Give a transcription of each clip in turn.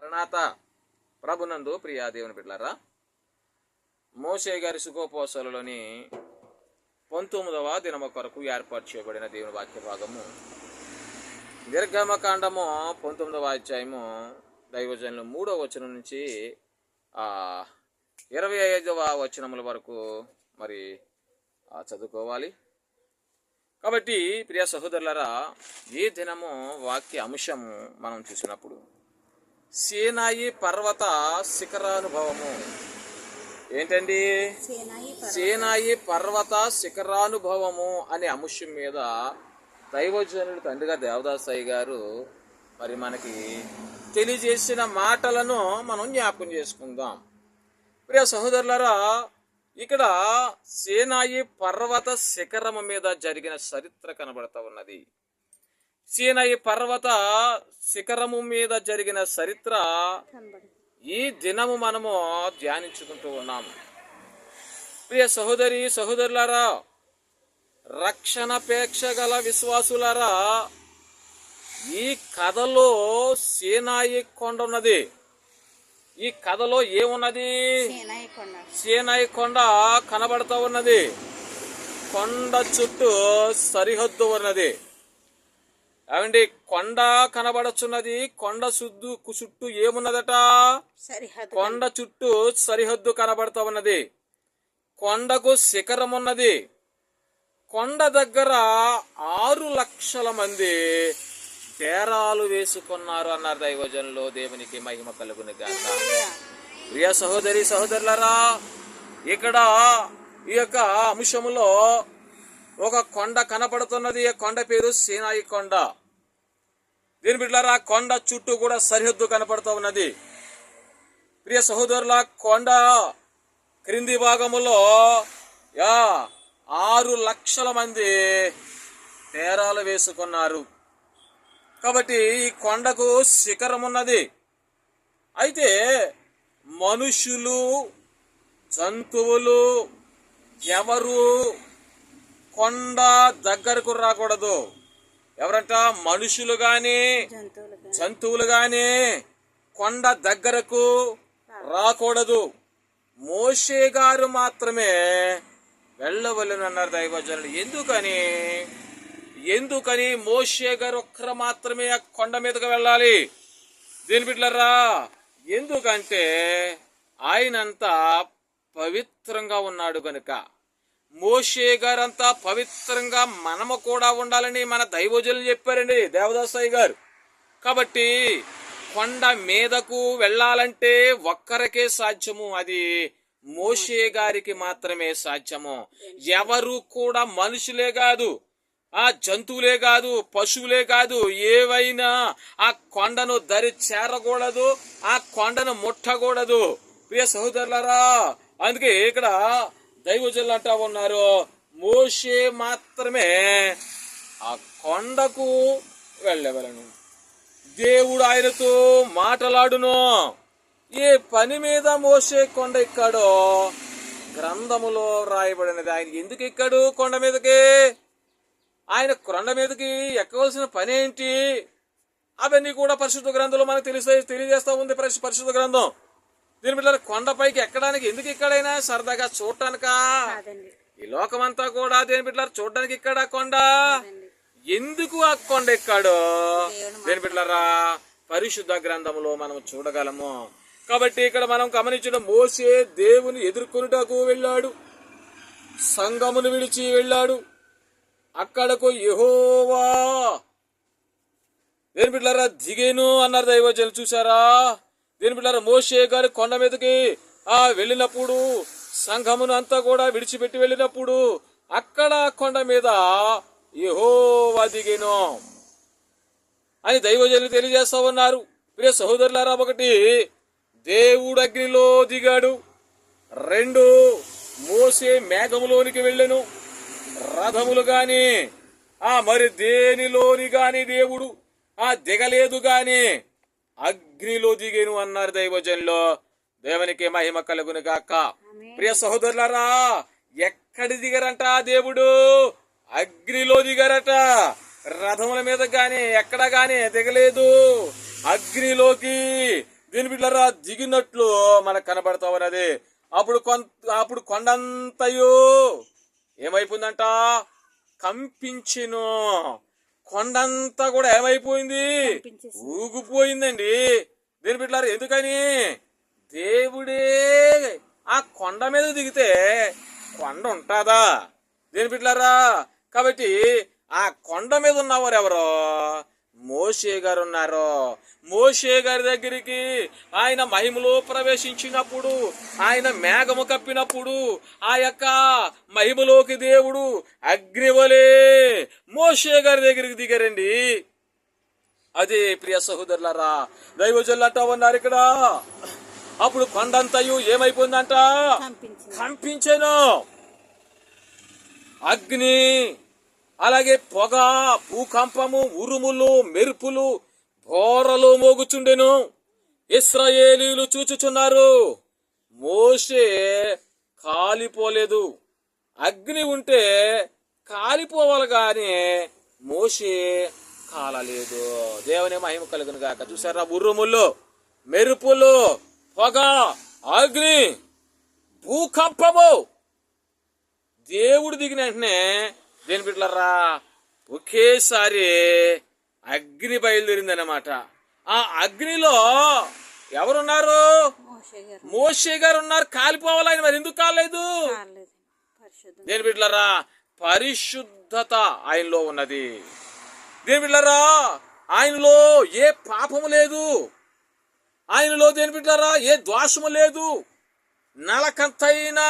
మరణాత ప్రభునందు ప్రియా దేవుని బిడ్డలారా, మోషే గారి సుఖోపవాసాలలోని 19వ దినము కొరకు ఏర్పాటు చేయబడిన దేవుని వాక్య భాగము నిర్గమకాండము 19వ అధ్యాయము దైవజనులు 3వ వచనం నుంచి 25వ వచనముల వరకు మరి చదువుకోవాలి. కాబట్టి ప్రియ సహోదరులారా, ఈ దినము వాక్య అంశము మనం చూసినప్పుడు సీనాయి పర్వత శిఖరానుభవము. ఏంటండి? సీనాయి పర్వత శిఖరానుభవము అనే అంశం మీద దైవజనుడు తండ్రిగా దేవదాసయ్య గారు మరి మనకి తెలియజేసిన మాటలను మనం జ్ఞాపకం చేసుకుందాం. ప్రియ సహోదరులారా, ఇక్కడ సీనాయి పర్వత శిఖరము మీద జరిగిన చరిత్ర కనబడతా ఉన్నది. సీనాయి పర్వత శిఖరము మీద జరిగిన చరిత్ర ఈ దినము మనము ధ్యానించుకుంటూ ఉన్నాము. ప్రియ సహోదరులారా, రక్షణాపేక్ష గల విశ్వాసులారా, ఈ కథలో సీనాయి కొండ ఉన్నది. ఈ కథలో ఏమున్నది? సీనాయి కొండ కనబడతా ఉన్నది. కొండ చుట్టూ సరిహద్దు ఉన్నది. ఏమండి, కొండ కనబడుచున్నది. కొండ చుట్టూ ఏమున్నదట? కొండ చుట్టూ సరిహద్దు కనబడతా ఉన్నది. కొండకు శిఖరం ఉన్నది. కొండ దగ్గర 6 లక్షల మంది డేరాలు వేసుకున్నారు అన్నారు దైవజనులు. దేవునికి మహిమ కలుగును గాక. ప్రియ సహోదరులారా, ఇక్కడ ఈ యొక్క అంశములో ఒక కొండ కనపడుతున్నది. ఆ కొండ పేరు సీనాయి కొండ. దీని బిడ్డలారా, కొండ చుట్టూ కూడా సరిహద్దు కనపడుతూ ఉన్నది. ప్రియ సహోదరుల, కొండ క్రింది భాగములో 6 లక్షల మంది డేరాలు వేసుకున్నారు. కాబట్టి ఈ కొండకు శిఖరం ఉన్నది. అయితే మనుషులు, జంతువులు ఎవరు కొండ దగ్గరకు రాకూడదు. ఎవరంట? మనుషులు గాని జంతువులు గాని కొండ దగ్గరకు రాకూడదు. మోషే గారు మాత్రమే వెళ్ళవలెను అన్నారు దైవజనులు. ఎందుకని మోషే గారు ఒక్కరు మాత్రమే ఆ కొండ మీదకు వెళ్ళాలి? దీని బిడ్డలారా, ఎందుకంటే ఆయనంతా పవిత్రంగా ఉన్నాడు కనుక. మోషే గారంతా పవిత్రంగా మనము కూడా ఉండాలని మన దైవజనులు చెప్పారండి, దేవదాసయ్య గారు. కాబట్టి కొండ మీదకు వెళ్ళాలంటే ఒక్కరికే సాధ్యము. అది మోషే గారికి మాత్రమే సాధ్యము. ఎవరు కూడా మనుషులే కాదు, ఆ జంతువులే కాదు, పశువులే కాదు, ఏవైనా ఆ కొండను దరి చేరకూడదు, ఆ కొండను ముట్టకూడదు. ప్రియ సహోదరులారా, అందుకే ఇక్కడ దైవజనులు అంటా ఉన్నారు, మోషే మాత్రమే ఆ కొండకు వెళ్ళవలను. దేవుడు ఆయనతో మాట్లాడును. ఏ పని మీద మోషే కొండ ఎక్కాడో గ్రంథములో రాయబడినది. ఆయన ఎందుకు ఎక్కాడు కొండ మీదకి? ఆయన కొండ మీదకి ఎక్కవలసిన పని ఏంటి? అవన్నీ కూడా పరిశుద్ధ గ్రంథంలో మనకు తెలియజేస్తా ఉంది. పరిశుద్ధ గ్రంథం. దీని బిడ్డలు కొండపైకి ఎక్కడానికి ఎందుకు ఎక్కాడైనా? సరదాగా చూడటానికా? ఈ లోకమంతా కూడా దేని బిడ్డలారు చూడడానికి ఎక్కాడా కొండ? ఎందుకు ఆ కొండ ఎక్కాడు? దేని బిడ్డలారా, పరిశుద్ధ గ్రంథంలో మనం చూడగలము. కాబట్టి ఇక్కడ మనం గమనించడం, మోషే దేవుని ఎదుర్కొనుటకు వెళ్ళాడు, సంఘమును విడిచి వెళ్ళాడు. అక్కడకు యెహోవా దేని బిడ్డలారా దిగేను అన్నారు దైవజనులు. చూసారా? దేని బిడ్డలారా, మోషే గారు కొండ మీదకి వెళ్ళినప్పుడు, సంఘమును అంతా కూడా విడిచిపెట్టి వెళ్ళినప్పుడు అక్కడ కొండ మీద యెహోవా దిగేను అని దైవజనులు తెలియజేస్తా ఉన్నారు. ప్రియ సహోదరులారా, ఒకటి దేవుడు అగ్నిలో దిగాడు, 2 మోషే మేఘములోనికి వెళ్ళెను. రథములు గాని మరి దేనిలోని గాని దేవుడు దిగలేదు గాని అగ్నిలో దిగేను అన్నారు దైవజనులు. దేవునికి మహిమ కలుగును గాక. ప్రియ సహోదరులారా, ఎక్కడ దిగారంట? దేవుడు అగ్నిలో దిగారట. రథముల మీద గాని ఎక్కడ గాని దిగలేదు, అగ్నిలోకి దీని బిడ్డలారా దిగినట్లు మనకు కనబడతా ఉన్నది. అప్పుడు కొండంతయు ఏమైపోయిందంట, కంపించెను. కొండంతా కూడా ఏమైపోయింది, ఊగిపోయిందండి. దీని బిడ్డలారా ఎందుకని, దేవుడే ఆ కొండ మీద దిగితే కొండ ఉంటుందా? దీని బిడ్డలారా కాబట్టి ఆ కొండ మీద ఉన్నవారు ఎవరో, మోషే గారు ఉన్నారు. మోషే గారి దగ్గరికి ఆయన మహిమలో ప్రవేశించినప్పుడు, ఆయన మేఘము కప్పినప్పుడు ఆ యొక్క మహిమలోకి దేవుడు అగ్నివలే మోషే గారి దగ్గరికి దిగారండి. అదే ప్రియ సహోదరులారా, దైవజనులు అంటా ఉన్నారు ఇక్కడ, అప్పుడు కొండంతయు ఏమైపోయిందంట, కంపించెను. అగ్ని, అలాగే పొగ, భూకంపము, ఉరుములు, మెరుపులు, బోరలు మోగుచుండెను. ఇశ్రాయేలీయులు చూచుచున్నారు. మోషే కాలిపోలేదు. అగ్ని ఉంటే కాలిపోవాలి గాని మోషే కాలలేదు. దేవుని మహిమ కలుగును గాక. చూసారా, ఉరుములు, మెరుపులు, పొగ, అగ్ని, భూకంపము. దేవుడు దిగిన వెంటనే దేని బిడ్డలారా ఒకేసారి అగ్ని బయలుదేరింది అన్నమాట. ఆ అగ్నిలో ఎవరున్నారు, మోషే గారు ఉన్నారు. కాలిపోవాలి ఆయన, మరి ఎందుకు కాలేదు? దేని బిడ్డలారా పరిశుద్ధత ఆయనలో ఉన్నది. దేని బిడ్డలారా ఆయనలో ఏ పాపము లేదు. ఆయనలో దేని బిడ్డలారా ఏ దోషము లేదు. నలకంతైన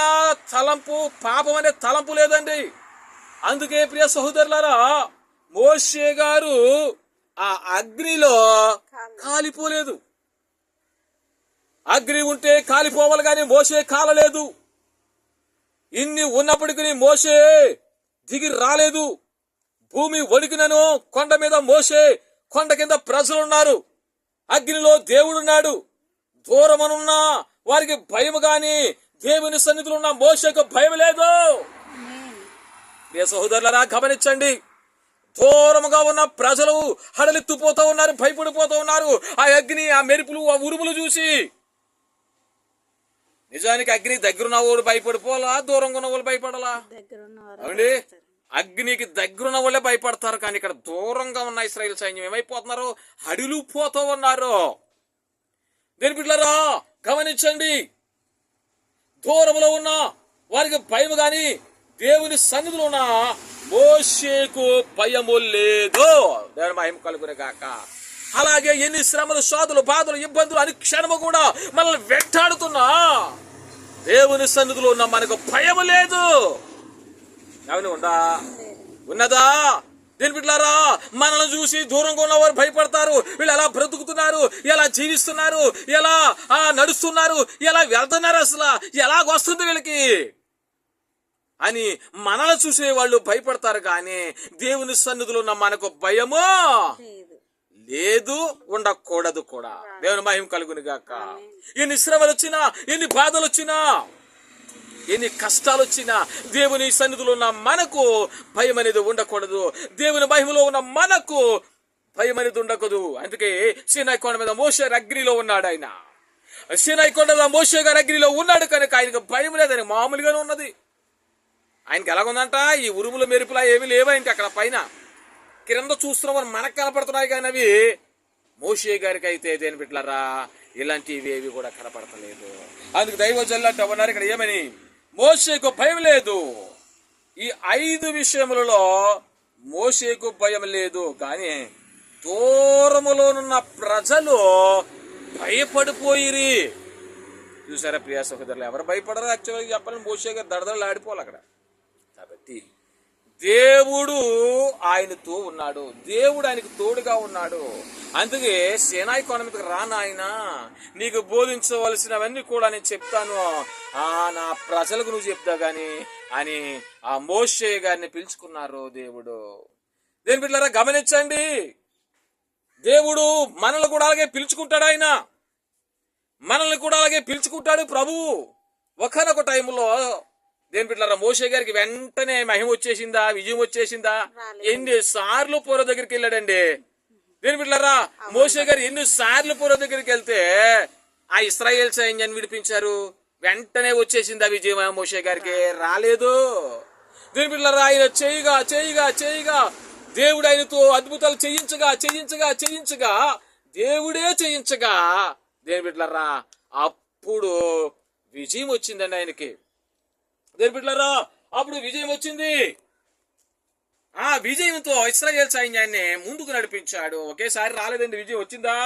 తలంపు, పాపం అనే తలంపు లేదండి. అందుకే ప్రియ సహోదరులారా మోషే గారు ఆ అగ్నిలో కాలిపోలేదు. అగ్ని ఉంటే కాలిపోవాలి కానీ మోషే కాలలేదు. ఇన్ని ఉన్నప్పటికీ మోషే దిగి రాలేదు. భూమి వణికినను కొండ మీద మోషే, కొండ కింద ప్రజలున్నారు. అగ్నిలో దేవుడున్నాడు. దూరమనున్న వారికి భయం గాని దేవుని సన్నిధిలో ఉన్న మోషేకు భయం లేదు. సహోదరులారా గమనించండి, దూరముగా ఉన్న ప్రజలు హడలెత్తిపోతూ ఉన్నారు, భయపడిపోతూ ఉన్నారు ఆ అగ్ని, ఆ మెరుపులు, ఆ ఉరుములు చూసి. నిజానికి అగ్ని దగ్గరున్న వాడు భయపడిపోలా, దూరంగా ఉన్న వాళ్ళు భయపడాలా? అవునండి, అగ్నికి దగ్గరున్న వాళ్ళే భయపడతారు. కానీ ఇక్కడ దూరంగా ఉన్న ఇశ్రాయేలు సైన్యం ఏమైపోతున్నారు, హడిలిపోతూ ఉన్నారు. దేని బిడ్డలారా గమనించండి, దూరంలో ఉన్న వారికి భయం గాని దేవుని సన్నిధిలో ఉన్న మోషేకు భయము లేదు. దేవుని మహిమ కలుగునే గాక. అలాగే ఎన్ని శ్రమలు, శోధనలు, బాధలు, ఇబ్బందులు అని క్షణము కూడా మనల్ని వెంటాడుతున్నా దేవుని సన్నిధిలో ఉన్న మనకు భయము లేదు. ఏమని ఉందా, ఉన్నదా? దేని బిడ్డలారా మనల్ని చూసి దూరంగా ఉన్నవారు భయపడతారు. వీళ్ళు ఎలా బ్రతుకుతున్నారు, ఎలా జీవిస్తున్నారు, ఎలా నడుస్తున్నారు, ఎలా వెళ్తున్నారు, అసలు ఎలాగొస్తుంది వీళ్ళకి అని మనల్ని చూసే వాళ్ళు భయపడతారు. కానీ దేవుని సన్నిధిలో ఉన్న మనకు భయము లేదు, ఉండకూడదు కూడా. దేవుని మహిమ కలుగును గాక. ఎన్ని శ్రమలు వచ్చినా, ఎన్ని బాధలు వచ్చినా, ఎన్ని కష్టాలు వచ్చినా దేవుని సన్నిధిలో ఉన్న మనకు భయం అనేది ఉండకూడదు. దేవుని మహిమలో ఉన్న మనకు భయం అనేది ఉండకూడదు. అందుకే సీనాయి కొండ మీద మోషే అగ్నిలో ఉన్నాడు. ఆయన సీనాయి కొండ మీద మోషే గారు అగ్నిలో ఉన్నాడు కనుక ఆయనకు భయం లేదని మామూలుగానే ఉన్నది. ఆయనకి ఎలాగుందంట, ఈ ఉరుముల మెరుపులా ఏమీ లేవా ఇంటి అక్కడ పైన కింద చూస్తున్నాం మనకు కనపడుతున్నాయి. కానీ అవి మోషే గారికి అయితే దేని బిడ్డలారా ఇలాంటివి ఏవి కూడా కనపడతలేదు. అందుకు దైవజనులు అంటూ ఉన్నారు ఇక్కడ ఏమని, మోషేకు భయం లేదు. ఈ 5 విషయములలో మోషేకు భయం లేదు. కానీ దూరములోనున్న ప్రజలు భయపడిపోయిరి. చూసారా ప్రియ సహోదరులు, ఎవరు భయపడరు? యాక్చువల్గా చెప్పాలని మోషే గారు దడదడలు ఆడిపోవాలి అక్కడ. కాబట్టి దేవుడు ఆయనతో ఉన్నాడు, దేవుడు ఆయనకు తోడుగా ఉన్నాడు. అందుకే సీనాయి కొండ మీదకి రా నాయనా, నీకు బోధించవలసినవన్నీ కూడా నేను చెప్తాను, నా ప్రజలకు నువ్వు చెప్తా గాని అని ఆ మోషే గారిని పిలుచుకున్నారు దేవుడు. దేని బిడ్డలారా గమనించండి, దేవుడు మనల్ని కూడా అలాగే పిలుచుకుంటాడు. ఆయన మనల్ని కూడా అలాగే పిలుచుకుంటాడు ప్రభువు. ఒకనొక టైంలో దేని బిడ్డలారా మోషే గారికి వెంటనే మహిమ వచ్చేసిందా, విజయం వచ్చేసిందా? ఎన్నిసార్లు పూర్వ దగ్గరికి వెళ్ళాడండి. దేని బిడ్డలారా మోషే గారు ఎన్నిసార్లు పూర్వ దగ్గరికి వెళ్తే ఇశ్రాయేల్ సైన్యాన్ని విడిపించారు. వెంటనే వచ్చేసింది ఆ విజయం మోషే గారికి? రాలేదు. దీని బిడ్డలారా, ఆయన చేయగా చేయగా చేయగా దేవుడు ఆయనతో అద్భుతాలు చేయించగా దేవుడే చేయించగా దేని బిడ్డలారా అప్పుడు విజయం వచ్చిందండి ఆయనకి. దేని బిడ్డలారా అప్పుడు విజయం వచ్చింది. ఆ విజయంతో ఇశ్రాయేల్ సైన్యాన్ని ముందుకు నడిపించాడు. ఒకేసారి రాలేదండి, విజయం వచ్చిందా?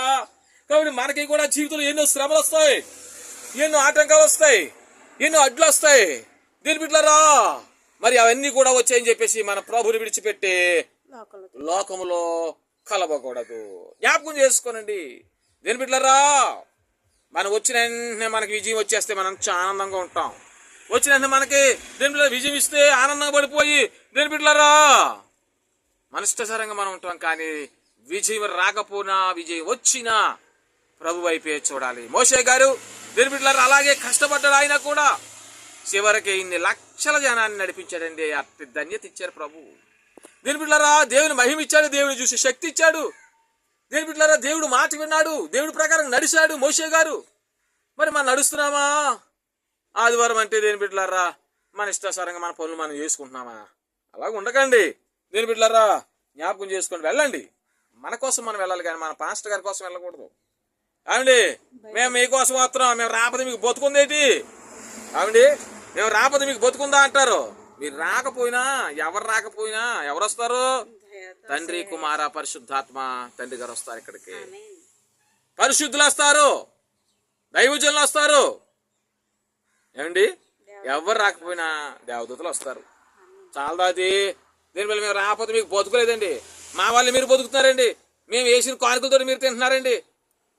కాబట్టి మనకి కూడా జీవితంలో ఎన్నో శ్రమలు వస్తాయి, ఎన్నో ఆటంకాలు వస్తాయి, ఎన్నో అడ్లు వస్తాయి. దేని బిడ్డలారా మరి అవన్నీ కూడా వచ్చాయని చెప్పేసి మన ప్రభుని విడిచిపెట్టి లోకములో కలవకూడదు. జ్ఞాపకం చేసుకోనండి. దేని బిడ్డలారా మనం వచ్చిన వెంటనే మనకి విజయం వచ్చేస్తే మనం చాలా ఆనందంగా ఉంటాం. వచ్చిన వెంటనే మనకి దేని బిడ్డ విజయం ఇస్తే ఆనందంగా పడిపోయి దేని బిడ్డలారా మన ఇష్టసరంగా మనం ఉంటాం. కానీ విజయం రాకపోయినా విజయం వచ్చినా ప్రభు వైపే చూడాలి. మోషే గారు దేని బిడ్డలారా అలాగే కష్టపడ్డాడు. ఆయన కూడా చివరికి ఇన్ని లక్షల జనాన్ని నడిపించాడండి. అతి ధన్యత ఇచ్చారు ప్రభు. దేని బిడ్డలారా దేవుని మహిమ ఇచ్చాడు, దేవుని చూసి శక్తి ఇచ్చాడు. దేని బిడ్డలారా దేవుడు మాట విన్నాడు, దేవుడి ప్రకారం నడిచాడు మోషే గారు. మరి మనం నడుస్తున్నామా? ఆదివారం అంటే దేని బిడ్డలారా మన ఇష్టాసారంగా మన పనులు మనం చేసుకుంటున్నామా? అలాగ ఉండకండి. దేని బిడ్డలారా జ్ఞాపకం చేసుకొని వెళ్ళండి. మన కోసం మనం వెళ్ళాలి, కానీ మన పాస్టర్ గారి కోసం వెళ్ళకూడదు. అవండి మేము మీకోసం వస్తున్నాం, మేము రాకపోతే మీకు బతుకుందేటి? అవండి మేము రాకపోతే మీకు బతుకుందా అంటారు. మీరు రాకపోయినా ఎవరు రాకపోయినా ఎవరు వస్తారు? తండ్రి కుమార పరిశుద్ధాత్మ తండ్రి గారు వస్తారు. ఇక్కడికి పరిశుద్ధులు వస్తారు, దైవజనులు వస్తారు. ఏమండి ఎవరు రాకపోయినా దేవదూతలు వస్తారు. చాలా అది దీనివల్ల మేము రాకపోతే మీకు బతుకులేదండి, మా వాళ్ళు మీరు బతుకుతున్నారండి, మేము వేసిన కానుకలతో మీరు తింటున్నారండి.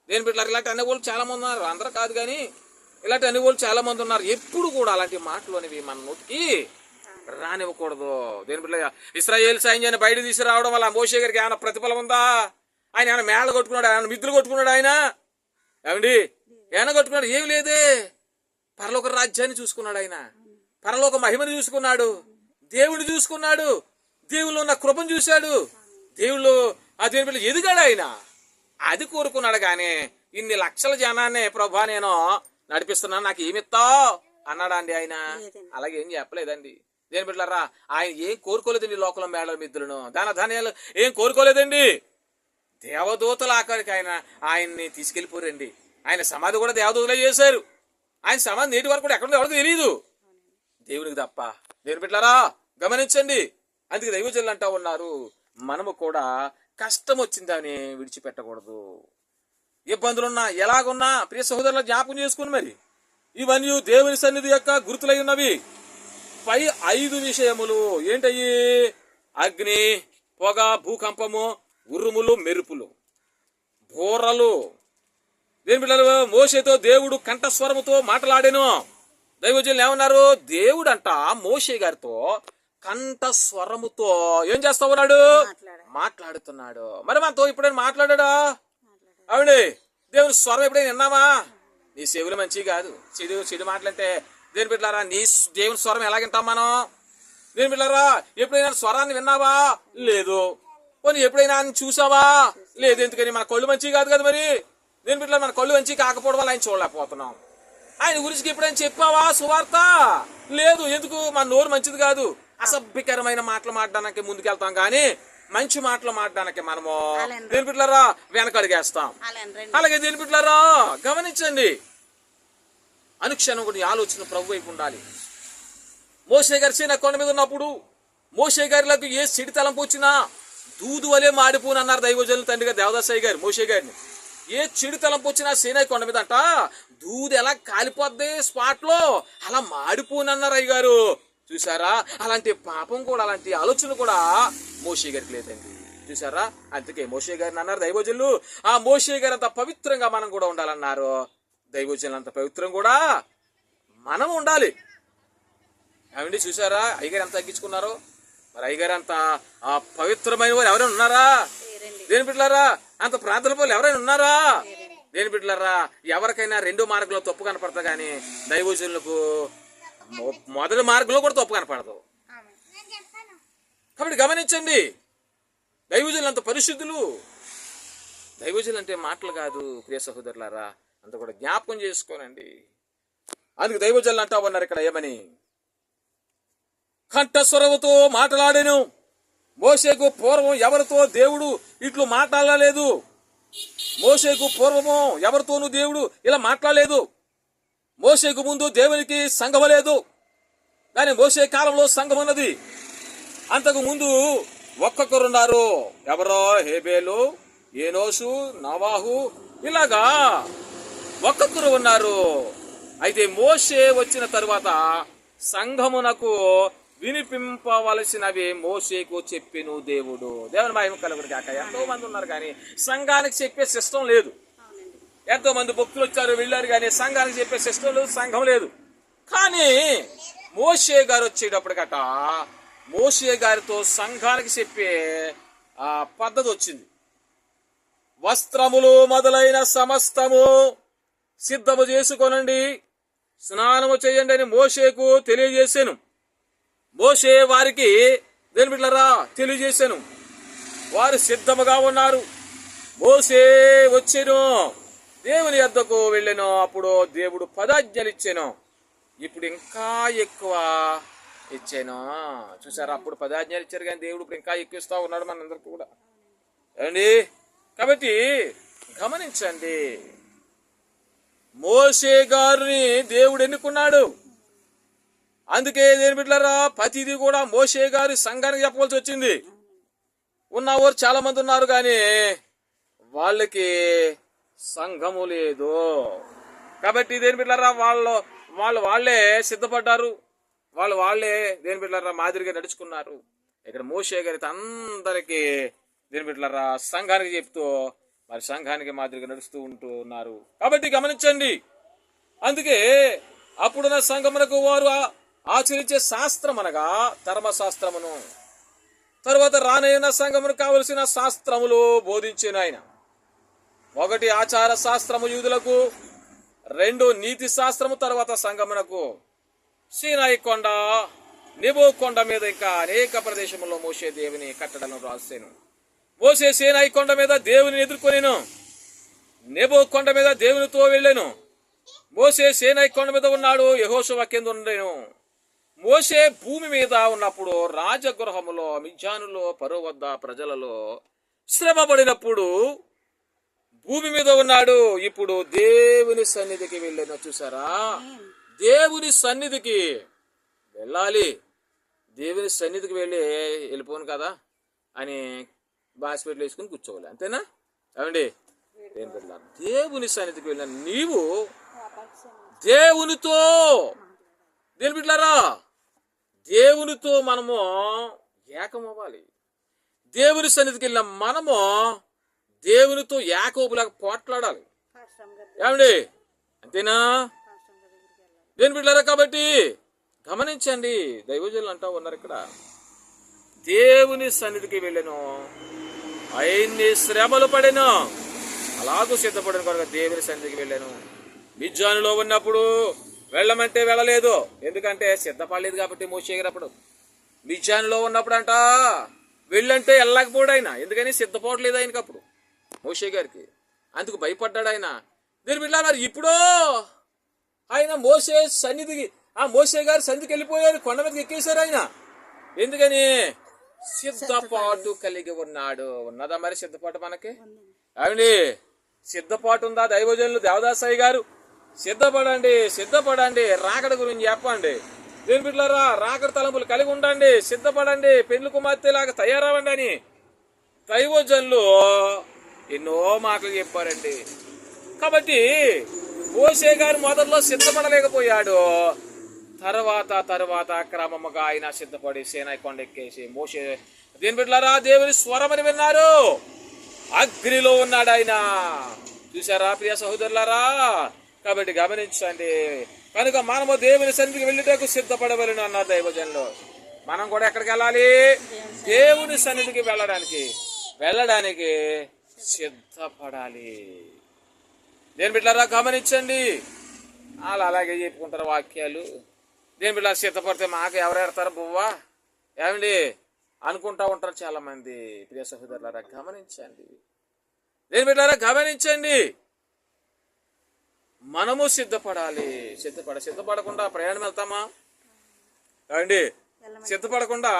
దేని బిడ్డలారా ఇలాంటి అనే వాళ్ళు చాలా మంది ఉన్నారు. అందరూ కాదు కానీ ఇలాంటి అనే వాళ్ళు చాలా మంది ఉన్నారు. ఎప్పుడు కూడా అలాంటి మాటలు అనేవి మన నోటికి రానివ్వకూడదు. దేని బిడ్డ ఇశ్రాయేల్ సైన్యాన్ని బయట తీసుకురావడం వల్ల మోషే గారికి ఏమైనా ప్రతిఫలం ఉందా? ఆయన ఏమైనా మేళ కొట్టుకున్నాడు, ఆయన మిద్దులు కొట్టుకున్నాడు? ఆయన ఏమండి ఏమైనా కొట్టుకున్నాడు? ఏమి లేదే. పరలోక రాజ్యాన్ని చూసుకున్నాడు, ఆయన పరలోక మహిమను చూసుకున్నాడు, దేవుడిని చూసుకున్నాడు, దేవుళ్ళు ఉన్న కృపను చూశాడు, దేవుళ్ళు ఆ దేని బిడ్డ ఎదిగాడు. ఆయన అది కోరుకున్నాడు. కానీ ఇన్ని లక్షల జనాన్ని ప్రభా నేను నడిపిస్తున్నాను, నాకు ఏమిస్తావు అన్నాడా అండి ఆయన? అలాగే ఏం చెప్పలేదండి. దేని బిడ్డలారా ఆయన ఏం కోరుకోలేదండి. లోకంలో మేడల మిద్దులను దాన ధాన్యాలు ఏం కోరుకోలేదండి. దేవదూతల ఆఖరికి ఆయన్ని తీసుకెళ్లిపోరండి. ఆయన సమాధి కూడా దేవదూతలే చేశారు. ఆయన సమాధి నేటి వరకు కూడా ఎక్కడో ఎవరికి తెలియదు, దేవునికి తప్ప. దేని బిడ్డలారా గమనించండి. అందుకే దైవజనులు అంటా ఉన్నారు, మనము కూడా కష్టం వచ్చిందని విడిచిపెట్టకూడదు. ఇబ్బందులున్నా ఎలాగున్నా ప్రియ సహోదరుల జ్ఞాపకం చేసుకుని మరి ఇవన్నీ దేవుని సన్నిధి యొక్క గుర్తులై ఉన్నవి. పై 5 విషయములు ఏంటయ్యి? అగ్ని, పొగ, భూకంపము, ఉరుములు, మెరుపులు, బోరలు. దేని బిడ్డలు మోషేతో దేవుడు కంఠస్వరముతో మాట్లాడాను. దైవజనులు ఏమన్నారు? దేవుడు అంట మోషే గారితో కంఠస్వరముతో ఏం చేస్తా ఉన్నాడు? మాట్లాడుతున్నాడు. మరి మనతో ఎప్పుడైనా మాట్లాడా? అవునండి. దేవుని స్వరం ఎప్పుడైనా విన్నామా? నీ చెవులు మంచివి కాదు, చెడు మాటలంటే. దేని బిడ్డలారా నీ దేవుని స్వరం ఎలా వింటాం మనం? దేని బిడ్డలారా ఎప్పుడైనా స్వరాన్ని విన్నావా? లేదు. పోనీ ఎప్పుడైనా చూసావా? లేదు. ఎందుకని? మన కళ్ళు మంచివి కాదు కదా. మరి దేని బిడ్డలారా మన కళ్ళు మంచివి కాకపోవడం వల్ల ఆయన చూడలేకపోతున్నాం. ఆయన గురించి ఎప్పుడైనా చెప్పావా సువార్త? లేదు. ఎందుకు? మన నోరు మంచిది కాదు. అసభ్యకరమైన మాటలు మాట్లాడడానికి ముందుకెళ్తాం, కానీ మంచి మాటలు మాట్లాడడానికి మనము దేని బిడ్డలారా వెనకడిగేస్తాం. అలాగే దేని బిడ్డలారా గమనించండి, అనుక్షణం కూడా ఆలోచన ప్రభు వైపు ఉండాలి. మోషే గారి సీనా కొండ మీద ఉన్నప్పుడు మోషే గారిలకు ఏ సిడి తలంపు వచ్చినా దూదు వలే మాడిపోనన్నారు దైవజనులు తండ్రి గారు దేవదాసయ్య గారు మోషే గారిని. ఏ చెడు తలంపు వచ్చినా సీనాయి కొండ మీద అంట దూది ఎలా కాలిపోద్ది స్పాట్ లో, అలా మాడిపోనన్నారు అయ్య గారు. చూసారా? అలాంటి పాపం కూడా, అలాంటి ఆలోచన కూడా మోషే గారికి లేదండి. చూసారా? అందుకే మోషే గారిని అన్నారు దైవజనులు, ఆ మోషే గారు అంత పవిత్రంగా మనం కూడా ఉండాలన్నారు. దైవజనులు అంత పవిత్రం కూడా మనం ఉండాలి. ఏమండి చూసారా అయ్యగారు ఎంత తగ్గించుకున్నారు? మరి అయ్యగారు అంత పవిత్రమైన వారు ఎవరైనా ఉన్నారా? దేని బిడ్డలారా అంత ప్రార్థన పోలు ఎవరైనా ఉన్నారా? దేని బిడ్డలారా ఎవరికైనా 2 మార్గంలో తప్పు కనపడతా, కానీ దైవజనులకు మొదటి మార్గంలో కూడా తప్పు కనపడదు. కాబట్టి గమనించండి, దైవజనులు అంత పరిశుద్ధులు. దైవజనులు అంటే మాటలు కాదు ప్రియ సహోదరులారా, అంత కూడా జ్ఞాపకం చేసుకోనండి. అందుకు దైవజనులు అంటా ఉన్నారు ఇక్కడ ఏమని, కంఠస్వరముతో మాట్లాడాను. మోషేకు పూర్వం ఎవరితో దేవుడు ఇట్లు మాట్లాడలేదు. మోషేకు పూర్వము ఎవరితోనూ దేవుడు ఇలా మాట్లాడలేదు. మోషేకు ముందు దేవునికి సంఘం లేదు, కానీ మోషే కాలంలో సంఘం ఉన్నది. అంతకు ముందు ఒక్కొక్కరున్నారు. ఎవరో హేబేలు, ఏనోసు, నవాహు, ఇలాగా ఒక్కొక్కరు ఉన్నారు. అయితే మోషే వచ్చిన తరువాత సంఘమునకు వినిపింపవలసినవి మోషేకు చెప్పిను దేవుడు. దేవుని మహిమ కలుగును గాక. ఎంతో మంది ఉన్నారు కానీ సంఘానికి చెప్పే సిస్టం లేదు. ఎంతో మంది భక్తులు వచ్చారు వెళ్ళారు కానీ సంఘానికి చెప్పే సిస్టం లేదు, సంఘం లేదు. కానీ మోషే గారు వచ్చేటప్పటికట మోషే గారితో సంఘానికి చెప్పే పద్ధతి వచ్చింది. వస్త్రములు మొదలైన సమస్తము సిద్ధము చేసుకొనండి, స్నానము చేయండి అని మోషేకు తెలియజేశాను. మోషే వారికి దేని బిడ్డలారా తెలియజేశాను. వారు సిద్ధముగా ఉన్నారు. మోషే వచ్చెను, దేవుని యొద్దకు వెళ్ళాను. అప్పుడు దేవుడు 10 ఆజ్ఞలు ఇచ్చాను. ఇప్పుడు ఇంకా ఎక్కువ ఇచ్చాను. చూసారా, అప్పుడు 10 ఆజ్ఞలు ఇచ్చారు కానీ దేవుడు ఇప్పుడు ఇంకా ఎక్కువ ఇస్తా ఉన్నాడు మనందరికీ కూడా. ఏమండి, కాబట్టి గమనించండి, మోషే గారిని దేవుడు ఎన్నుకున్నాడు. అందుకే దేని బిడ్డలారా ప్రతిదీ కూడా మోషే గారి సంఘానికి చెప్పవలసి వచ్చింది. ఉన్నవారు చాలా మంది ఉన్నారు కానీ వాళ్ళకి సంఘము లేదు. కాబట్టి దేని బిడ్డలారా వాళ్ళే సిద్ధపడ్డారు. వాళ్ళే దేని బిడ్డలారా మాదిరిగా నడుచుకున్నారు. ఇక్కడ మోషే గారి అందరికీ దేని బిడ్డలారా సంఘానికి చెప్తూ మరి సంఘానికి మాదిరిగా నడుస్తూ ఉంటున్నారు. కాబట్టి గమనించండి, అందుకే అప్పుడున్న సంఘమునకు వారు ఆచరించే శాస్త్రం అనగా ధర్మశాస్త్రమును, తరువాత రానయ్యున్న సంఘమునకు కావలసిన శాస్త్రములు బోధించిన ఆయన. 1 ఆచార శాస్త్రము యూదులకు, 2 నీతి శాస్త్రము, తర్వాత సంఘమునకు. సీనాయి కొండ, నెబో కొండ మీద ఇంకా అనేక ప్రదేశముల్లో మోషే దేవుని కట్టడలను రాశాను. మోషే సీనాయి కొండ మీద దేవుని ఎదుర్కొనేను, నెబో కొండ మీద దేవునితో వెళ్ళాను. మోషే సీనాయి కొండ మీద ఉన్నాడు, యెహోషువ కింద ఉండేను. మోషే భూమి మీద ఉన్నప్పుడు రాజగృహములో మిద్యానులో ఫరో వద్ద ప్రజలలో శ్రమ పడినప్పుడు భూమి మీద ఉన్నాడు. ఇప్పుడు దేవుని సన్నిధికి వెళ్ళాను. చూసారా, దేవుని సన్నిధికి వెళ్ళాలి. దేవుని సన్నిధికి వెళ్ళిపోను కదా అని బాస్పెట్లు వేసుకుని కూర్చోవాలి, అంతేనా? ఏమండి, దేవుని సన్నిధికి వెళ్ళిన నీవు దేవునితో దేని బిడ్డలారా దేవునితో మనము ఏకమవ్వాలి. దేవుని సన్నిధికి వెళ్ళిన మనము దేవునితో ఏకోపులాగా పోట్లాడాలి. ఏమండి, అంతేనా? దేని బిడ్డలారా కాబట్టి గమనించండి, దైవజనులు అంటా ఉన్నారు ఇక్కడ, దేవుని సన్నిధికి వెళ్ళాను, ఆయన్ని శ్రమలు పడాను, అలాగూ సిద్ధపడిన కనుక దేవుని సన్నిధికి వెళ్ళాను. మిద్యానులో ఉన్నప్పుడు వెళ్ళమంటే వెళ్ళలేదు, ఎందుకంటే సిద్ధపడలేదు కాబట్టి. మోషే గారు అప్పుడు మిద్యానులో ఉన్నప్పుడు అంట వెళ్ళంటే వెళ్ళకపోడు ఆయన, ఎందుకని సిద్ధపడలేదు ఆయనకి అప్పుడు మోషే గారికి. అందుకు భయపడ్డాడు ఆయన. దీని బిడ్డ మరి ఇప్పుడు ఆయన మోషే సన్నిధికి మోషే గారి సన్నిధికి వెళ్ళిపోయారు, కొండ మీదకి ఎక్కేశారు ఆయన. ఎందుకని? సిద్ధపాటు కలిగి ఉన్నాడు. ఉన్నదా మరి సిద్ధపాటు మనకి? ఏమండి, సిద్ధపాటు ఉందా? దైవజనులు దేవదాసయ్య గారు సిద్ధపడండి, రాకడ గురించి చెప్పండి. దేని బిడ్డలారా రాకడ తలంపులు కలిగి ఉండండి, సిద్ధపడండి, పెళ్లి కుమార్తెలాగా తయారవ్వండి అని దైవజనులు ఎన్నో మాటలు చెప్పారండి. కాబట్టి మోషే గారు మొదట్లో సిద్ధపడలేకపోయాడు. తర్వాత క్రమముగా ఆయన సిద్ధపడి సీనాయి కొండ ఎక్కేసి మోషే దేని బిడ్డలారా దేవుని స్వరమని విన్నారు. అగ్నిలో ఉన్నాడు ఆయన. చూసారా ప్రియ సహోదరులారా? కాబట్టి గమనించండి, కనుక మనము దేవుని సన్నిధికి వెళ్ళేటకు సిద్ధపడవలను అన్నారు దైవజనులు. మనం కూడా ఎక్కడికి వెళ్ళాలి? దేవుని సన్నిధికి వెళ్ళడానికి సిద్ధపడాలి. దేని బిడ్డలారా గమనించండి, వాళ్ళు అలాగే చెప్పుకుంటారు వాక్యాలు. దేని బిడ్డ సిద్ధపడితే మాకు ఎవరు ఎడతారు బువ్వా ఏమండి అనుకుంటా ఉంటారు చాలా మంది. ప్రియ సహోదరులారా గమనించండి, దేని బిడ్డలారా గమనించండి, మనము సిద్ధపడాలి. సిద్ధపడకుండా ప్రయాణం వెళ్తామా అండి? సిద్ధపడకుండా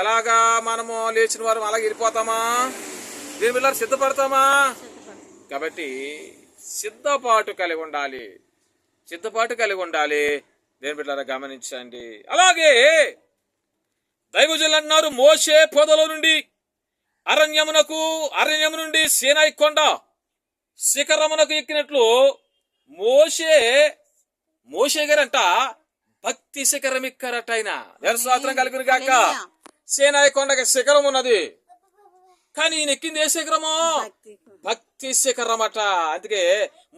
ఎలాగా మనము లేచిన వారు అలాగే వెళ్ళిపోతామా? దీని పిల్లలు సిద్ధపడతామా? కాబట్టి సిద్ధపాటు కలిగి ఉండాలి. దేని బిడ్డలారా గమనించండి. అలాగే దైవజనులు అన్నారు, మోషే పొదలో నుండి అరణ్యము నుండి సీనాయి కొండ శిఖరమునకు ఎక్కినట్లు మోషే గారంట భక్తి శిఖరం ఎక్కారట. ఆయన స్వాతంత్రం కలిగిన గాక. సీనాయి కొండకి శిఖరం ఉన్నది, కానీ ఈయన ఎక్కింది ఏ శిఖరము? భక్తి శిఖరమట. అందుకే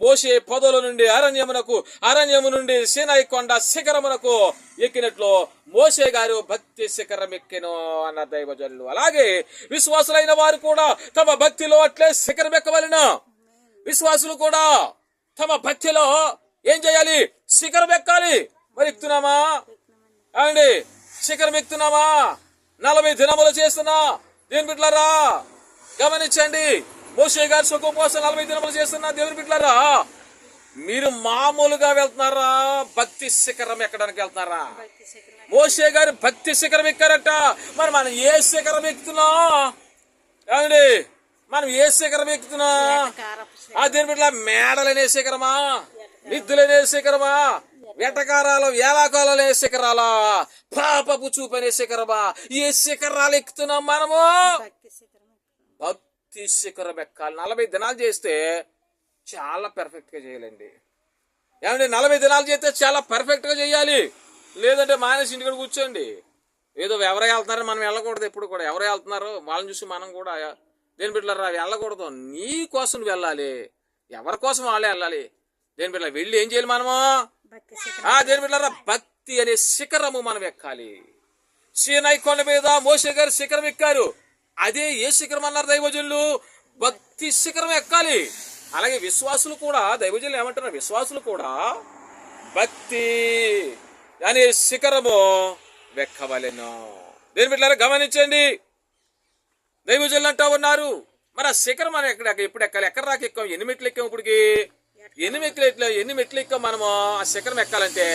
మోషే పొదల నుండి అరణ్యము నుండి సీనాయి కొండ శిఖరమునకు ఎక్కినట్లు మోషే గారు భక్తి శిఖరం ఎక్కెను అన్న దైవజనులు. అలాగే విశ్వాసులైన వారు కూడా తమ భక్తిలో అట్లే శిఖరం ఎక్కవలెను. విశ్వాసులు కూడా తమ భక్తిలో ఏం చేయాలి? శిఖరం ఎక్కాలి. మరి ఎక్కుతున్నామా అండి? శిఖరం ఎక్కుతున్నామా? 40 దినములు చేస్తున్నా. దేవుని బిడ్డలారా గమనించండి. మోషే గారి సుఖం కోసం 40 దినములు చేస్తున్నా. దేవుని బిడ్డలారా, మీరు మామూలుగా వెళ్తున్నారా? భక్తి శిఖరం ఎక్కడానికి వెళ్తున్నారా? మోషే గారు భక్తి శిఖరం ఎక్కారట. మరి మనం ఏ శిఖరం ఎక్కుతున్నాం అండి? మనం ఏ శిఖరం ఎక్కుతున్నాం? దేవుని బిడ్డల మేడలనే శిఖరమా? నిద్దులనే శిఖరమా? వెటకారాలు వేలాకాలనే శిఖరాలా? పాపపు చూపనే శిఖరమా? ఏ శిఖరాలు ఎక్కుతున్నాం మనము? భక్తి శిఖరం ఎక్కాలి. 40 దినాలు చేస్తే చాలా పర్ఫెక్ట్ గా చేయాలండి. ఏమంటే 40 దినాలు చేస్తే చాలా పర్ఫెక్ట్ గా చేయాలి. లేదంటే మానేసి ఇంటికి కూర్చోండి. ఏదో ఎవరు వెళ్తున్నారో మనం వెళ్ళకూడదు. ఎప్పుడు కూడా ఎవరు వెళ్తున్నారో వాళ్ళని చూసి మనం కూడా దేని బిడ్డలారా వెళ్ళకూడదు. నీ కోసం నువ్వు వెళ్ళాలి. ఎవరి కోసం వాళ్ళే వెళ్ళాలి. దేని బిడ్డల వెళ్ళి ఏం చేయాలి మనము? దేని బిడ్డలారా భక్తి అనే శిఖరము మనం ఎక్కాలి. సీనాయి కొండ మీద మోషే గారు శిఖరం ఎక్కారు. అదే ఏ శిఖరం అన్నారు దైవజనులు? భక్తి శిఖరం ఎక్కాలి. అలాగే విశ్వాసులు కూడా, దైవజనులు ఏమంటున్నారు? విశ్వాసులు కూడా భక్తి అనే శిఖరము వెక్కవలెను. దేని బిడ్డలారా గమనించండి. దైవజనులు అంటూ ఉన్నారు, మరి ఆ శిఖరం మనం ఎప్పుడు ఎక్కాలి? ఎక్కడ రాక ఎక్కాం? ఎన్ని మెట్లు ఎక్కాం? ఇప్పటికి ఎన్ని మెట్లు ఎక్కాం మనము? ఆ శిఖరం ఎక్కాలంటే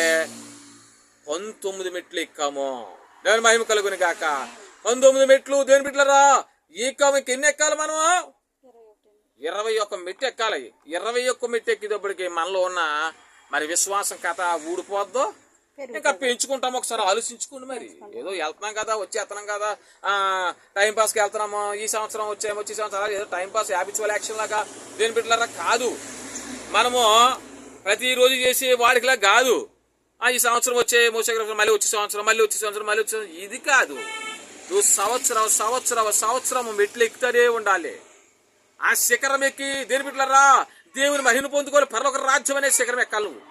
19 మెట్లు ఎక్కాము. దేవుని మహిమ కలుగును గాక. 19 మెట్లు. దేవుని బిడ్డలారా ఎక్కాము. ఎన్ని ఎక్కాలి మనము? 21 మెట్టు ఎక్కాలి. 21 మెట్టు ఎక్కేటప్పటికి మనలో ఉన్న మరి విశ్వాసం కథ ఊడిపోద్దో ఇంకా పెంచుకుంటాము. ఒకసారి ఆలోచించుకోండి. మరి ఏదో వెళ్తున్నాం కదా, వచ్చేస్తున్నాం కదా, టైం పాస్కి వెళ్తున్నాము. ఈ సంవత్సరం వచ్చే సంవత్సరం ఏదో టైం పాస్ హ్యాబిచువల్ యాక్షన్ లాగా దేని బిడ్డలారా కాదు. మనము ప్రతిరోజు చేసే వాడికిలా కాదు. ఈ సంవత్సరం వచ్చే మళ్ళీ వచ్చే సంవత్సరం ఇది కాదు. నువ్వు సంవత్సరం మెట్లు ఎక్కుతూనే ఉండాలి. ఆ శిఖరం ఎక్కి దేని బిడ్డలారా దేవుని మహిమ పొందుకోవాలి. పరలోక రాజ్యం అనే శిఖరం ఎక్కాలి. నువ్వు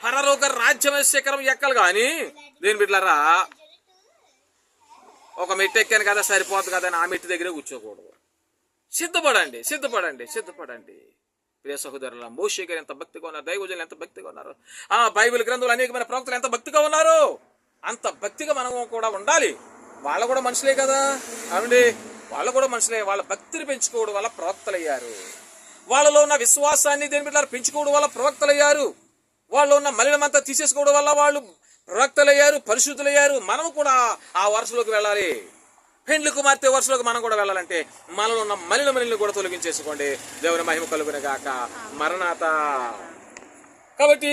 పరలోక రాజ్యం అనే శిఖరం ఎక్కాలి. కానీ దేని బిడ్డలారా ఒక మెట్టు ఎక్కాను కదా సరిపోతుంది కదా అని ఆ మెట్టు దగ్గరే కూర్చోకూడదు. సిద్ధపడండి. ప్రియ సహోదరుల, మోషే గారు ఎంత భక్తిగా ఉన్నారు. దైవజనులు ఎంత భక్తిగా ఉన్నారు. బైబిల్ గ్రంథాలు అనేకమైన ప్రవక్తలు ఎంత భక్తిగా ఉన్నారు. అంత భక్తిగా మనం కూడా ఉండాలి. వాళ్ళు కూడా మనుషులే కదా అవునండి. వాళ్ళు కూడా మనుషులే. వాళ్ళ భక్తిని పెంచుకోవడం వల్ల ప్రవక్తలయ్యారు. వాళ్ళలో ఉన్న విశ్వాసాన్ని దేని బిడ్డలారా పెంచుకోవడం వల్ల ప్రవక్తలయ్యారు. వాళ్ళు ఉన్న మలినమంతా తీసేసుకోవడం వల్ల వాళ్ళు ప్రవక్తలయ్యారు, పరిశుద్ధులయ్యారు. మనం కూడా ఆ వరుసలోకి వెళ్ళాలి. పెండ్లి కుమార్తె వరుసలోకి మనం కూడా వెళ్ళాలంటే మనలో ఉన్న మలిని కూడా తొలగించేసుకోండి. దేవుని మహిమ కలుగును గాక. మరణాత. కాబట్టి